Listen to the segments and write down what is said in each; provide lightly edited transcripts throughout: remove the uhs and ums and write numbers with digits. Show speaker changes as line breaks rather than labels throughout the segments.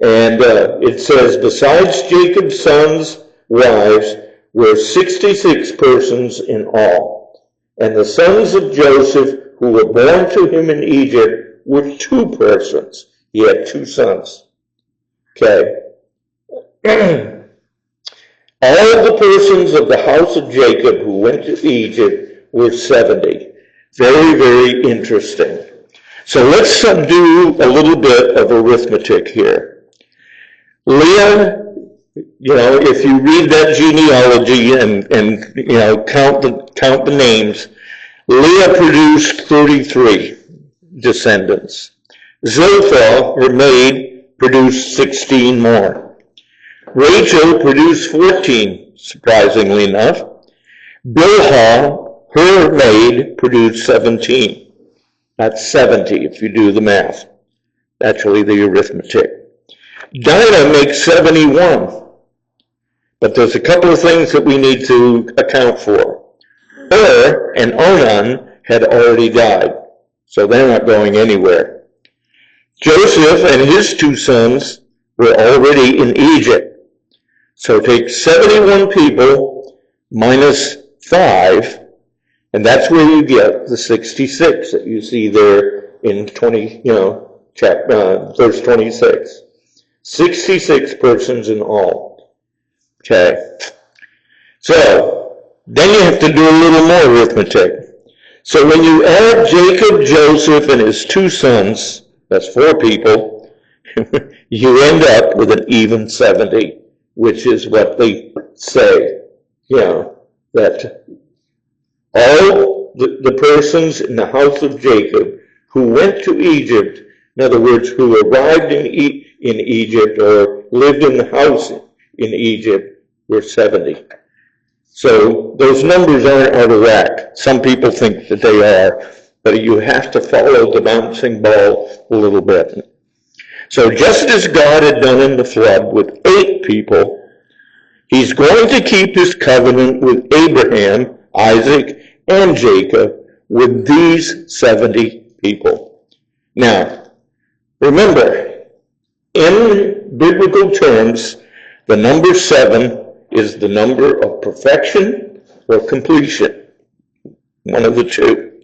And it says, besides Jacob's sons' wives were 66 persons in all. And the sons of Joseph who were born to him in Egypt were 2 persons. He had 2 sons. Okay. All the persons of the house of Jacob who went to Egypt were 70. Very, very interesting. So let's do a little bit of arithmetic here. Leah, if you read that genealogy and count the names, Leah produced 33 descendants. Zilpah, her maid, produced 16 more. Rachel produced 14, surprisingly enough. Bilhah, her maid, produced 17. That's 70 if you do the math. Actually, the arithmetic. Dinah makes 71. But there's a couple of things that we need to account for. And Onan had already died, so they're not going anywhere. Joseph and his 2 sons were already in Egypt. So take 71 people minus 5, and that's where you get the 66 that you see there in verse 26. 66 persons in all. Okay. So then you have to do a little more arithmetic. So when you add Jacob, Joseph, and his 2 sons, that's 4 people, you end up with an even 70. Which is what they say, that all the persons in the house of Jacob who went to Egypt, in other words, who arrived in Egypt or lived in the house in Egypt, were 70. So those numbers aren't out of whack. Some people think that they are, but you have to follow the bouncing ball a little bit. So just as God had done in the flood with 8 people, he's going to keep his covenant with Abraham, Isaac, and Jacob with these 70 people. Now, remember, in biblical terms, the number 7 is the number of perfection or completion. One of the 2.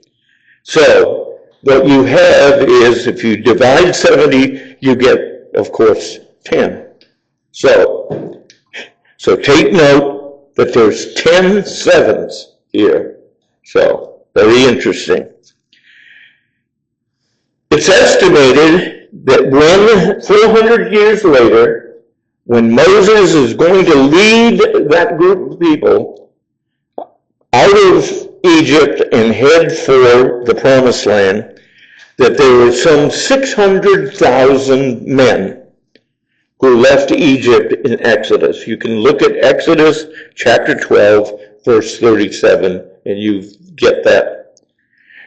So, what you have is, if you divide 70, you get, of course, 10. So take note that there's 10 sevens here. So, very interesting. It's estimated that 400 years later, when Moses is going to lead that group of people out of Egypt and head for the Promised Land, that there were some 600,000 men who left Egypt in Exodus. You can look at Exodus chapter 12, verse 37, and you get that.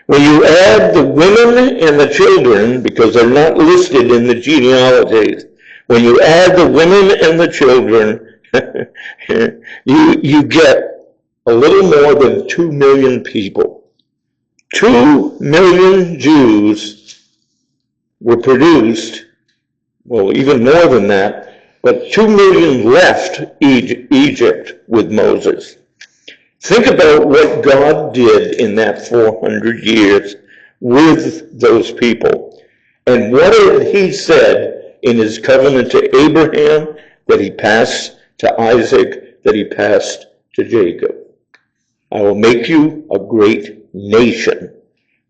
When you add the women and the children, because they're not listed in the genealogies, when you add the women and the children, you get a little more than 2 million people. 2 million Jews were produced, well, even more than that, but 2 million left Egypt with Moses. Think about what God did in that 400 years with those people. And what he said in his covenant to Abraham, that he passed to Isaac, that he passed to Jacob. I will make you a great nation.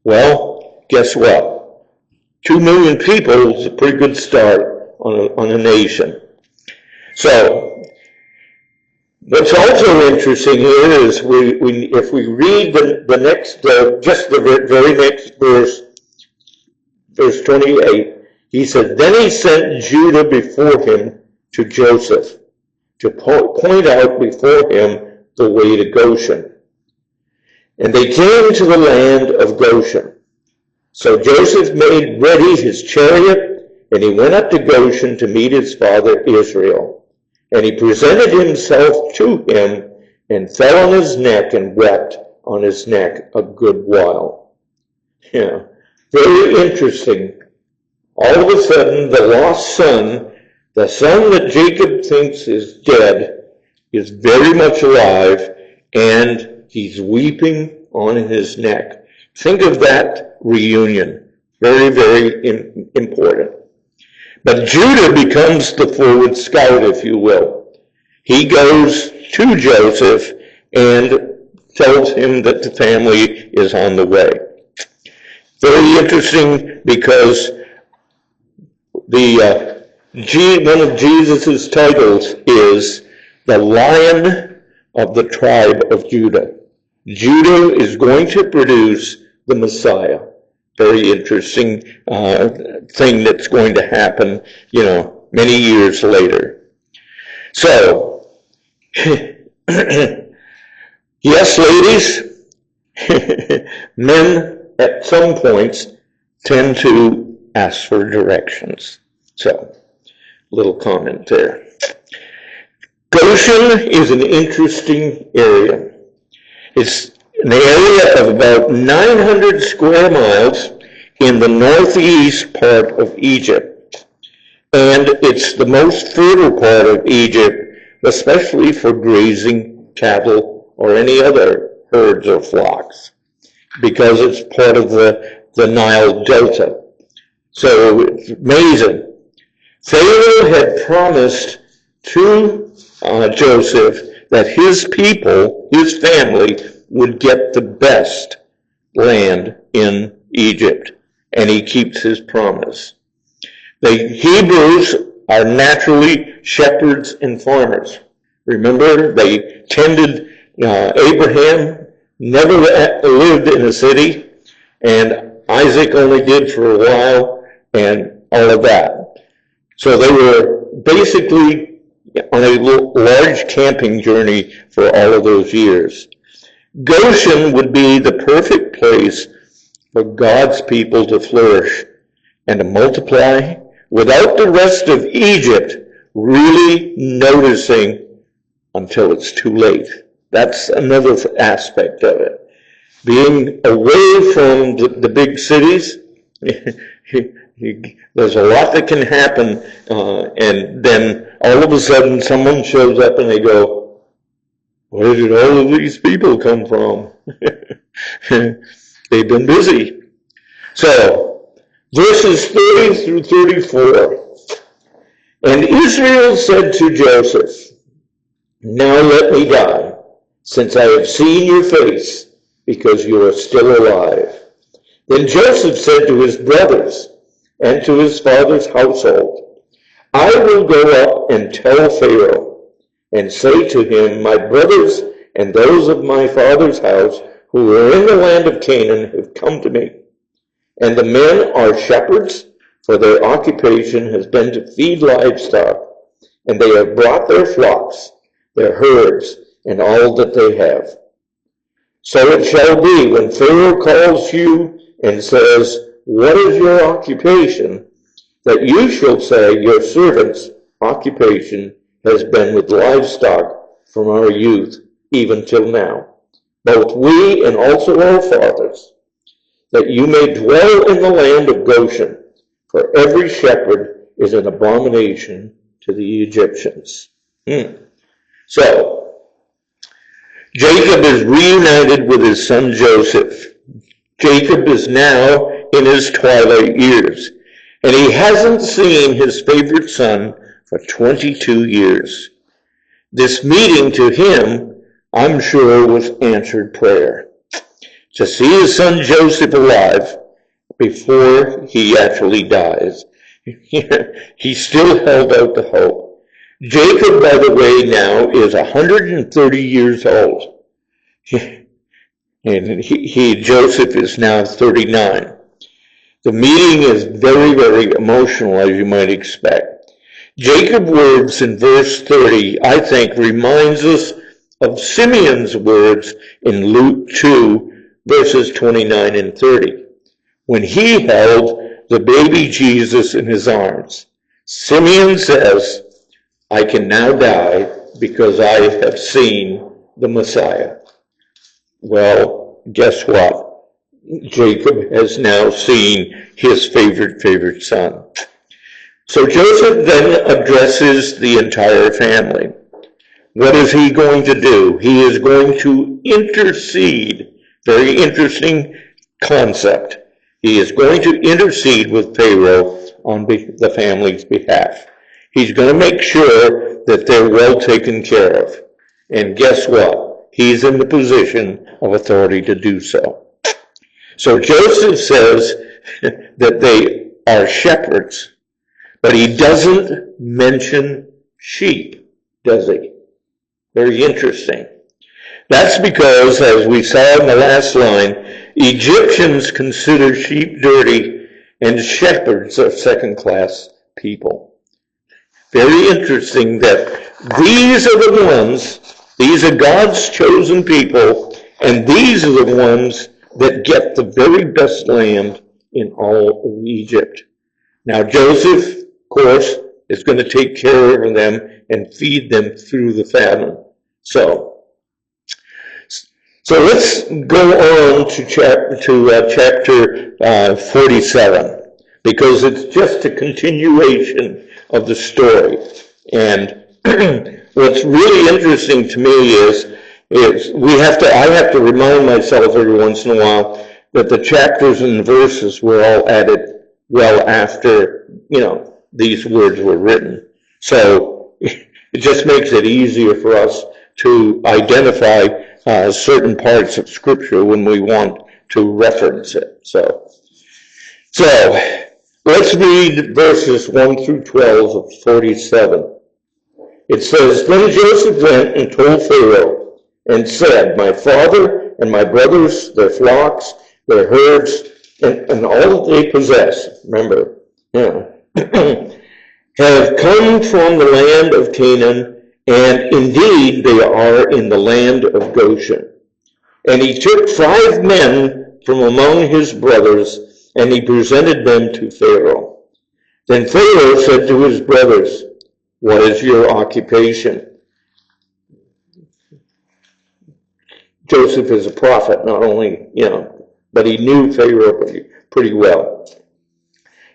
Well, guess what? 2 million people is a pretty good start on a nation. So, what's also interesting here is if we read the next, just the very next verse, verse 28, he said, then he sent Judah before him to Joseph to point out before him the way to Goshen. And they came to the land of Goshen. So Joseph made ready his chariot, and he went up to Goshen to meet his father Israel. And he presented himself to him, and fell on his neck and wept on his neck a good while. Yeah, very interesting. All of a sudden, the lost son The son that Jacob thinks is dead is very much alive, and he's weeping on his neck. Think of that reunion. Very, very important. But Judah becomes the forward scout, if you will. He goes to Joseph and tells him that the family is on the way. Very interesting, because one of Jesus' titles is the Lion of the tribe of Judah. Judah is going to produce the Messiah. Very interesting thing that's going to happen, many years later. So, yes, ladies, men at some points tend to ask for directions. So, little comment there. Goshen is an interesting area. It's an area of about 900 square miles in the northeast part of Egypt. And it's the most fertile part of Egypt, especially for grazing cattle or any other herds or flocks, because it's part of the Nile Delta. So it's amazing. Pharaoh had promised to Joseph that his people, his family, would get the best land in Egypt, and he keeps his promise. The Hebrews are naturally shepherds and farmers. Remember, they tended, Abraham never lived in a city, and Isaac only did for a while, and all of that. So they were basically on a large camping journey for all of those years. Goshen would be the perfect place for God's people to flourish and to multiply without the rest of Egypt really noticing until it's too late. That's another aspect of it. Being away from the big cities, there's a lot that can happen, and then all of a sudden someone shows up and they go, where did all of these people come from? They've been busy. So, verses 30 through 34. And Israel said to Joseph, now let me die, since I have seen your face, because you are still alive. Then Joseph said to his brothers and to his father's household, I will go up and tell Pharaoh, and say to him, my brothers and those of my father's house who are in the land of Canaan have come to me. And the men are shepherds, for their occupation has been to feed livestock, and they have brought their flocks, their herds, and all that they have. So it shall be, when Pharaoh calls you and says, what is your occupation? That you shall say, your servant's occupation has been with livestock from our youth, even till now, both we and also our fathers, that you may dwell in the land of Goshen, for every shepherd is an abomination to the Egyptians. So, Jacob is reunited with his son Joseph. Jacob is now in his twilight years, and he hasn't seen his favorite son for 22 years. This meeting to him, I'm sure, was answered prayer. To see his son Joseph alive before he actually dies, he still held out the hope. Jacob, by the way, now is 130 years old. And Joseph is now 39. The meeting is very, very emotional, as you might expect. Jacob's words in verse 30, I think, reminds us of Simeon's words in Luke 2, verses 29 and 30, when he held the baby Jesus in his arms. Simeon says, I can now die because I have seen the Messiah. Well, guess what? Jacob has now seen his favorite son. So Joseph then addresses the entire family. What is he going to do? He is going to intercede. Very interesting concept. He is going to intercede with Pharaoh on the family's behalf. He's going to make sure that they're well taken care of. And guess what? He's in the position of authority to do so. So Joseph says that they are shepherds, but he doesn't mention sheep, does he? Very interesting. That's because, as we saw in the last line, Egyptians consider sheep dirty and shepherds are second-class people. Very interesting that these are the ones, these are God's chosen people, and these are the ones that get the very best land in all of Egypt. Now Joseph, of course, is going to take care of them and feed them through the famine. So let's go on to chapter 47, because it's just a continuation of the story. And what's really interesting to me is I have to remind myself every once in a while that the chapters and verses were all added well after, these words were written. So it just makes it easier for us to identify certain parts of Scripture when we want to reference it. So let's read verses 1 through 12 of 47. It says, Then Joseph went and told Pharaoh and said, My father and my brothers, their flocks, their herds, and all that they possess, remember, have come from the land of Canaan, and indeed they are in the land of Goshen. And he took 5 men from among his brothers, and he presented them to Pharaoh. Then Pharaoh said to his brothers, What is your occupation? Joseph is a prophet, not only, but he knew Pharaoh pretty well.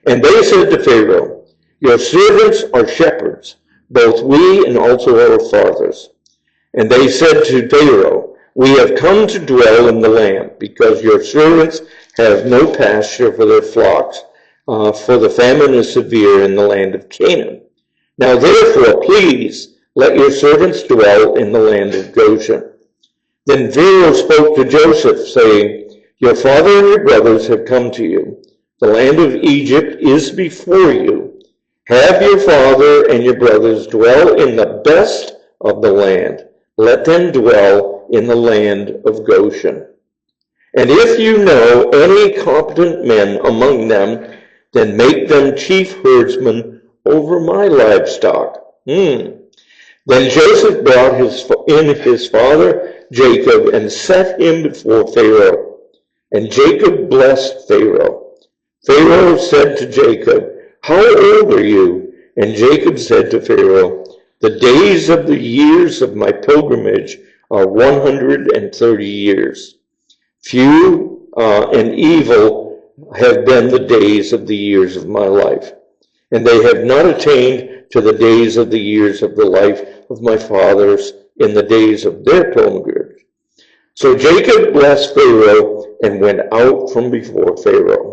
And they said to Pharaoh, Your servants are shepherds, both we and also our fathers. And they said to Pharaoh, We have come to dwell in the land, because your servants have no pasture for their flocks, for the famine is severe in the land of Canaan. Now therefore, please, let your servants dwell in the land of Goshen. Then Pharaoh spoke to Joseph, saying, Your father and your brothers have come to you. The land of Egypt is before you. Have your father and your brothers dwell in the best of the land. Let them dwell in the land of Goshen. And if you know any competent men among them, then make them chief herdsmen over my livestock. Then Joseph brought in his father Jacob and set him before Pharaoh. And Jacob blessed Pharaoh. Pharaoh said to Jacob, How old are you? And Jacob said to Pharaoh, The days of the years of my pilgrimage are 130 years. Few and evil have been the days of the years of my life, and they have not attained to the days of the years of the life of my fathers in the days of their pilgrimage. So Jacob blessed Pharaoh and went out from before Pharaoh.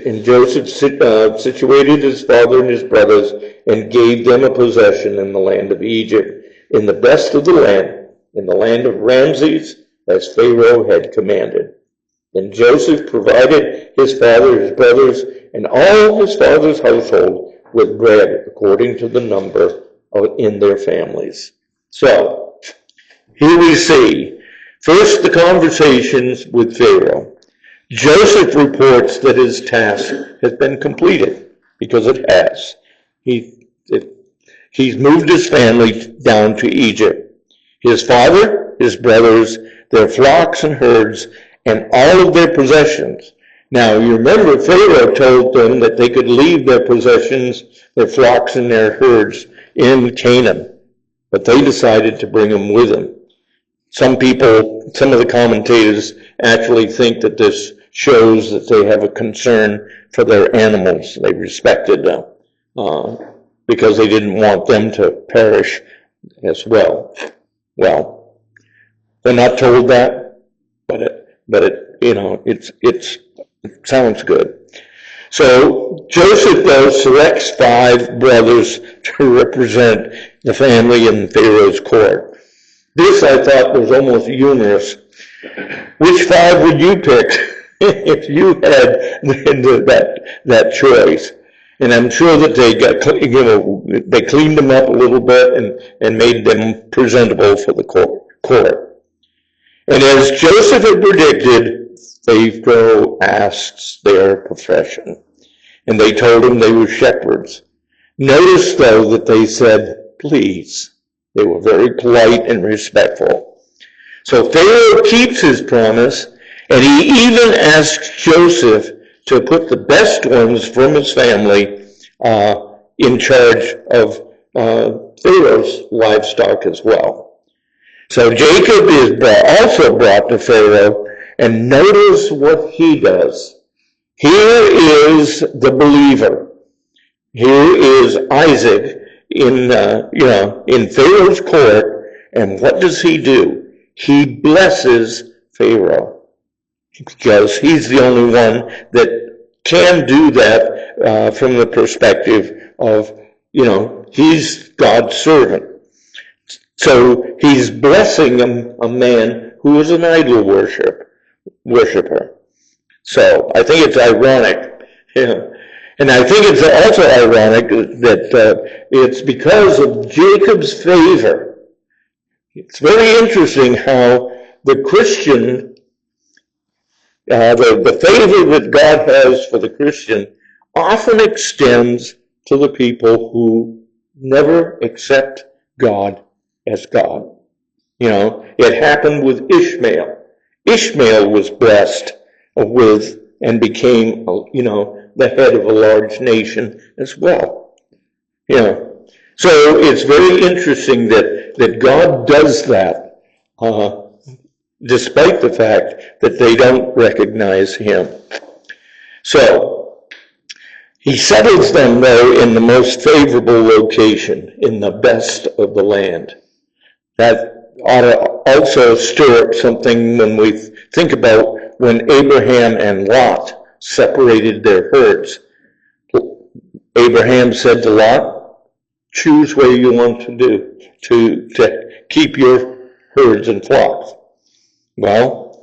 And Joseph situated his father and his brothers and gave them a possession in the land of Egypt, in the best of the land, in the land of Ramses, as Pharaoh had commanded. And Joseph provided his father, his brothers, and all his father's household with bread according to the number in their families. So, here we see, first the conversations with Pharaoh. Joseph reports that his task has been completed, because it has. He's moved his family down to Egypt. His father, his brothers, their flocks and herds, and all of their possessions. Now, you remember Pharaoh told them that they could leave their possessions, their flocks and their herds in Canaan, but they decided to bring them with them. Some of the commentators actually think that this shows that they have a concern for their animals. They respected them. because they didn't want them to perish as well. Well, they're not told that, but it sounds good. So Joseph, though, selects 5 brothers to represent the family in Pharaoh's court. This, I thought, was almost humorous. Which 5 would you pick if you had that choice? And I'm sure that they cleaned them up a little bit and made them presentable for the court. And as Joseph had predicted, Pharaoh asks their profession, and they told him they were shepherds. Notice, though, that they said, please. They were very polite and respectful. So Pharaoh keeps his promise, and he even asks Joseph to put the best ones from his family in charge of Pharaoh's livestock as well. So Jacob is also brought to Pharaoh, and notice what he does. Here is the believer. Here is Isaac in Pharaoh's court, and what does he do? He blesses Pharaoh, because he's the only one that can do that from the perspective of, he's God's servant. So he's blessing a man who is an idol worshiper. So I think it's ironic. And I think it's also ironic that it's because of Jacob's favor. It's very interesting how the Christian, the favor that God has for the Christian often extends to the people who never accept God as God. It happened with Ishmael. Ishmael was blessed with and became, the head of a large nation as well. So it's very interesting that God does that, despite the fact that they don't recognize him. So he settles them, though, in the most favorable location, in the best of the land. That ought to also stir up something when we think about when Abraham and Lot separated their herds. Abraham said to Lot, choose where you want to keep your herds and flocks. Well,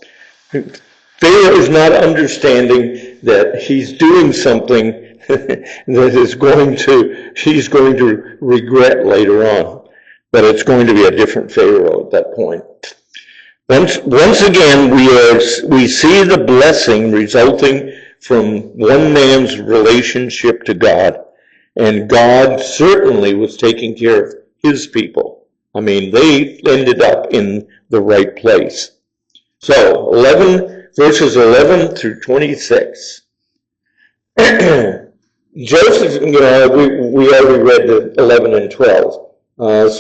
Pharaoh is not understanding that he's doing something that he's going to regret later on. But it's going to be a different Pharaoh at that point. Once again, we see the blessing resulting from one man's relationship to God. And God certainly was taking care of his people. I mean, they ended up in the right place. So, verses 11 through 26. Joseph, we already read the 11 and 12. Let's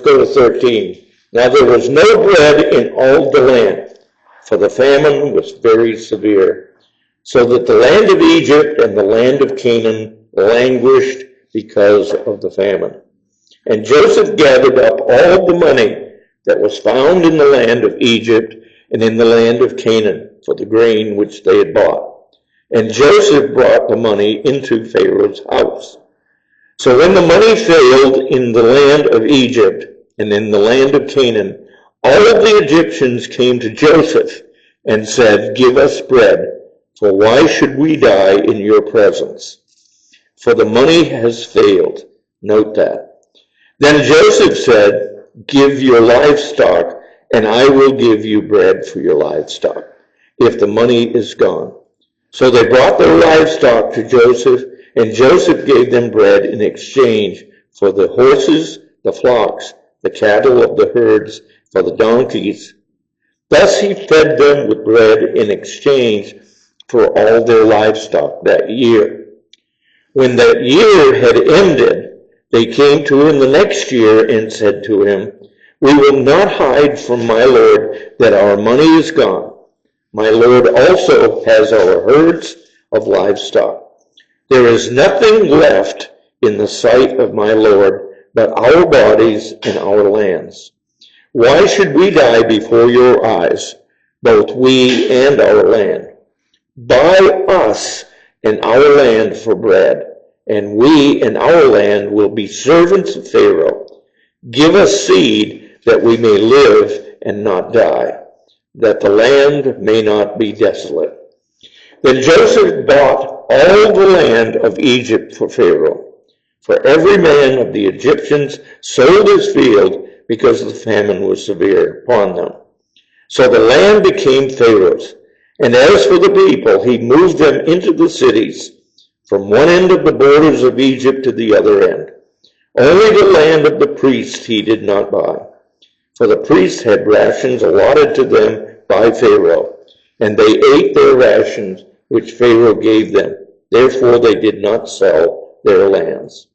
go to 13. Now there was no bread in all the land, for the famine was very severe, so that the land of Egypt and the land of Canaan languished because of the famine. And Joseph gathered up all the money that was found in the land of Egypt and in the land of Canaan for the grain which they had bought. And Joseph brought the money into Pharaoh's house. So when the money failed in the land of Egypt and in the land of Canaan, all of the Egyptians came to Joseph and said, give us bread, for why should we die in your presence? For the money has failed. Note that. Then Joseph said, give your livestock, and I will give you bread for your livestock, if the money is gone. So they brought their livestock to Joseph, and Joseph gave them bread in exchange for the horses, the flocks, the cattle of the herds, for the donkeys. Thus he fed them with bread in exchange for all their livestock that year. When that year had ended, they came to him the next year and said to him, we will not hide from my lord that our money is gone. My lord also has our herds of livestock. There is nothing left in the sight of my Lord but our bodies and our lands. Why should we die before your eyes, both we and our land? Buy us and our land for bread, and we and our land will be servants of Pharaoh. Give us seed that we may live and not die, that the land may not be desolate. Then Joseph bought all the land of Egypt for Pharaoh. For every man of the Egyptians sold his field because the famine was severe upon them. So the land became Pharaoh's. And as for the people, he moved them into the cities, from one end of the borders of Egypt to the other end. Only the land of the priests he did not buy. For the priests had rations allotted to them by Pharaoh, and they ate their rations which Pharaoh gave them. Therefore they did not sell their lands.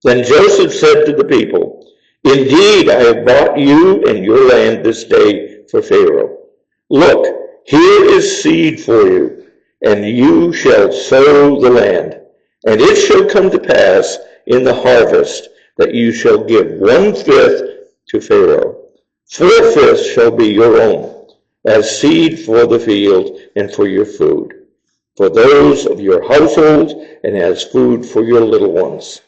Then Joseph said to the people, Indeed, I have bought you and your land this day for Pharaoh. Look, here is seed for you, and you shall sow the land. And it shall come to pass in the harvest that you shall give 1/5 to Pharaoh. 4/5 shall be your own, as seed for the field and for your food, for those of your households, and as food for your little ones.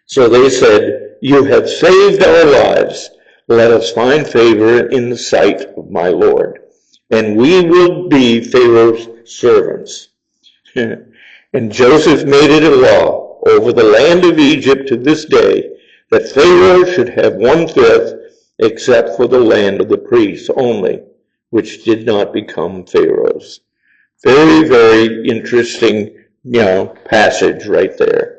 So they said, You have saved our lives. Let us find favor in the sight of my Lord, and we will be Pharaoh's servants. And Joseph made it a law over the land of Egypt to this day that Pharaoh should have 1/5, except for the land of the priests only, which did not become Pharaoh's. Very, very interesting, passage right there.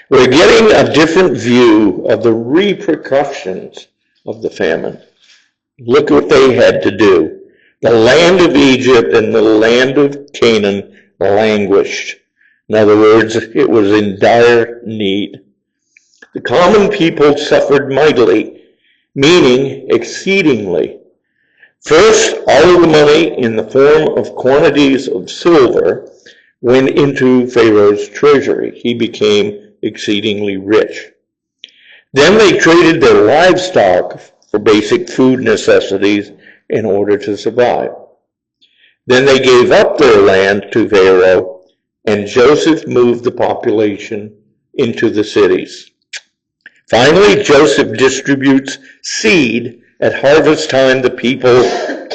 We're getting a different view of the repercussions of the famine. Look what they had to do. The land of Egypt and the land of Canaan languished. In other words, it was in dire need. The common people suffered mightily, meaning exceedingly. First, all of the money in the form of quantities of silver went into Pharaoh's treasury. He became exceedingly rich. Then they traded their livestock for basic food necessities in order to survive. Then they gave up their land to Pharaoh, and Joseph moved the population into the cities. Finally, Joseph distributes seed. At harvest time, the people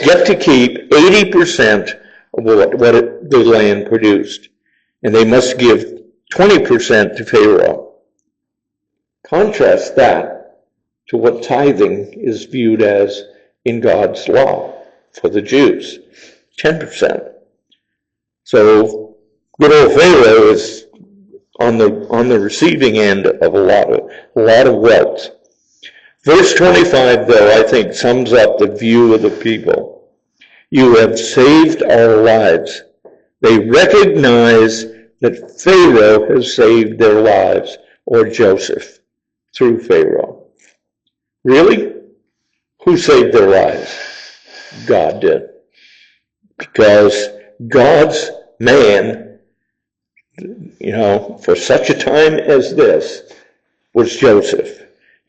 get to keep 80% of what the land produced, and they must give 20% to Pharaoh. Contrast that to what tithing is viewed as in God's law for the Jews, 10%. So good old Pharaoh is on the receiving end of a lot of wealth. Verse 25, though, I think sums up the view of the people. You have saved our lives. They recognize that Pharaoh has saved their lives, or Joseph, through Pharaoh. Really? Who saved their lives? God did. Because God's man, for such a time as this, was Joseph.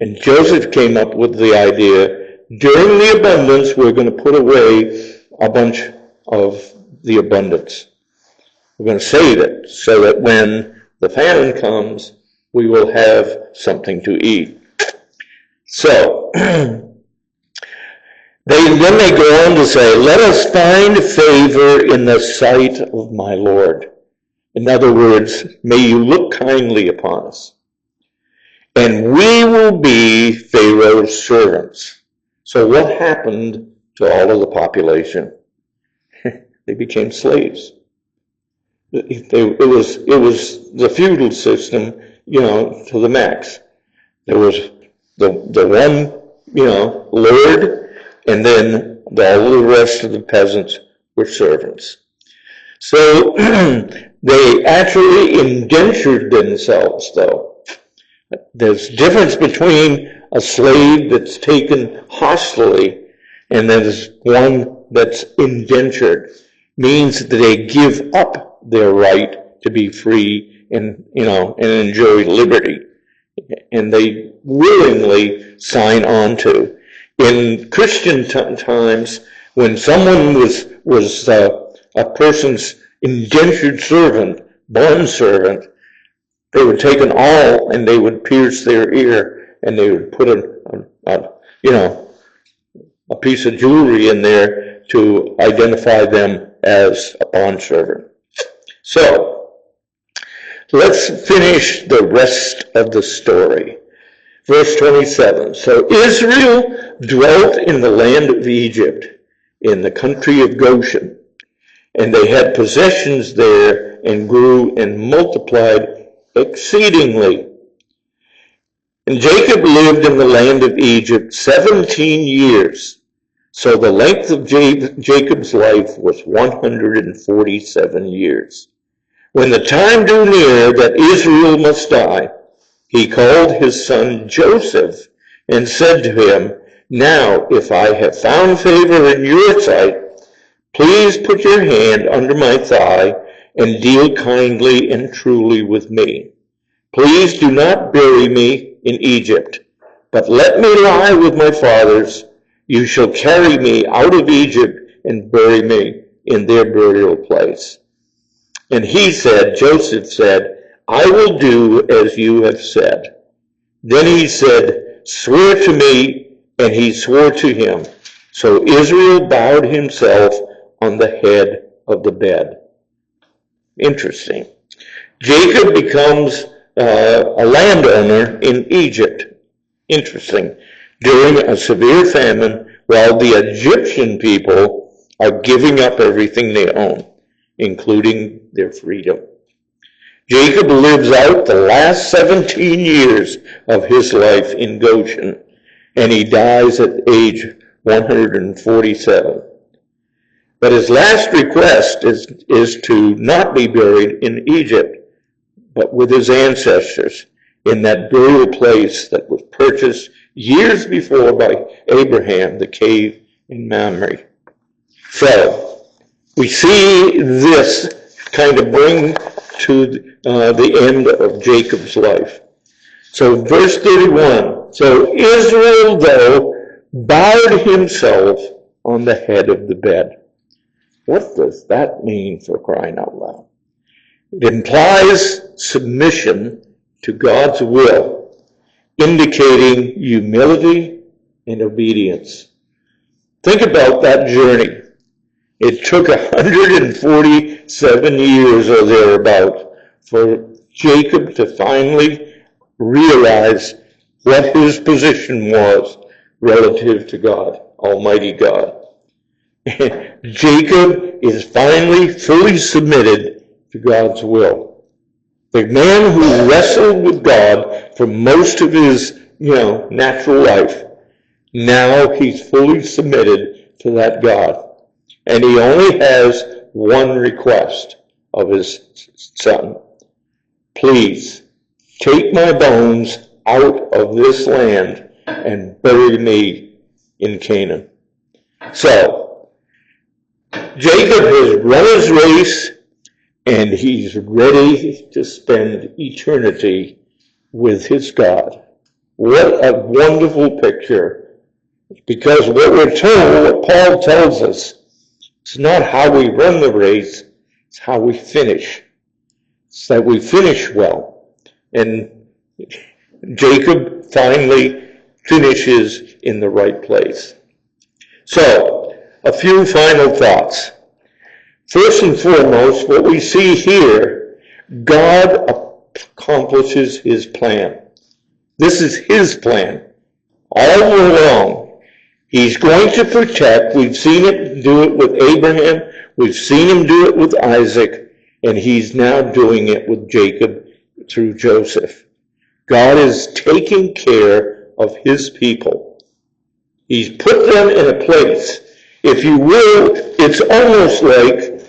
And Joseph came up with the idea, during the abundance, we're going to put away a bunch of the abundance. We're going to save it so that when the famine comes, we will have something to eat. So, then they go on to say, let us find favor in the sight of my Lord. In other words, may you look kindly upon us. And we will be Pharaoh's servants. So what happened to all of the population? They became slaves. It was the feudal system, to the max. There was the one, lord, and then all the rest of the peasants were servants. So they actually indentured themselves, though. There's a difference between a slave that's taken hostilely and there's one that's indentured. Means that they give up their right to be free and enjoy liberty. And they willingly sign on to. In Christian times, when someone was a person's indentured servant, bond servant, they would take an awl and they would pierce their ear, and they would put a piece of jewelry in there to identify them as a bondservant. So, let's finish the rest of the story. Verse 27. So Israel dwelt in the land of Egypt, in the country of Goshen, and they had possessions there, and grew and multiplied exceedingly. And Jacob lived in the land of Egypt 17 years. So the length of Jacob's life was 147 years. When the time drew near that Israel must die, he called his son Joseph and said to him, "Now, if I have found favor in your sight, please put your hand under my thigh and deal kindly and truly with me. Please do not bury me in Egypt, but let me lie with my fathers. You shall carry me out of Egypt and bury me in their burial place." And Joseph said, "I will do as you have said." Then he said, "Swear to me," and he swore to him. So Israel bowed himself on the head of the bed. Interesting. Jacob becomes a landowner in Egypt. Interesting. During a severe famine, while the Egyptian people are giving up everything they own, including their freedom. Jacob lives out the last 17 years of his life in Goshen, and he dies at age 147. But his last request is to not be buried in Egypt, but with his ancestors in that burial place that was purchased years before by Abraham, the cave in Mamre. So, we see this kind of bring to the end of Jacob's life. So verse 31, so Israel, though, bowed himself on the head of the bed. What does that mean, for crying out loud? It implies submission to God's will, indicating humility and obedience. Think about that journey. It took 147 years or thereabout for Jacob to finally realize what his position was relative to God, Almighty God. Jacob is finally fully submitted to God's will. The man who wrestled with God for most of his, natural life, now he's fully submitted to that God. And he only has one request of his son. Please, take my bones out of this land and bury me in Canaan. So, Jacob has run his race, and he's ready to spend eternity with his God. What a wonderful picture. Because what we're told, what Paul tells us, it's not how we run the race, it's how we finish. It's that we finish well. And Jacob finally finishes in the right place. So, a few final thoughts. First and foremost, what we see here, God accomplishes his plan. This is his plan. All along, he's going to protect. We've seen it do it with Abraham. We've seen him do it with Isaac. And he's now doing it with Jacob through Joseph. God is taking care of his people. He's put them in a place. If you will, it's almost like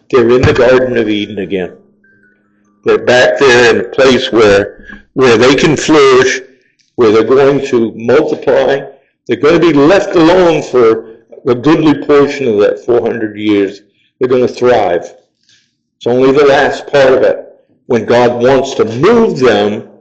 they're in the Garden of Eden again. They're back there in a place where they can flourish, where they're going to multiply. They're going to be left alone for a goodly portion of that 400 years. They're going to thrive. It's only the last part of it. when God wants to move them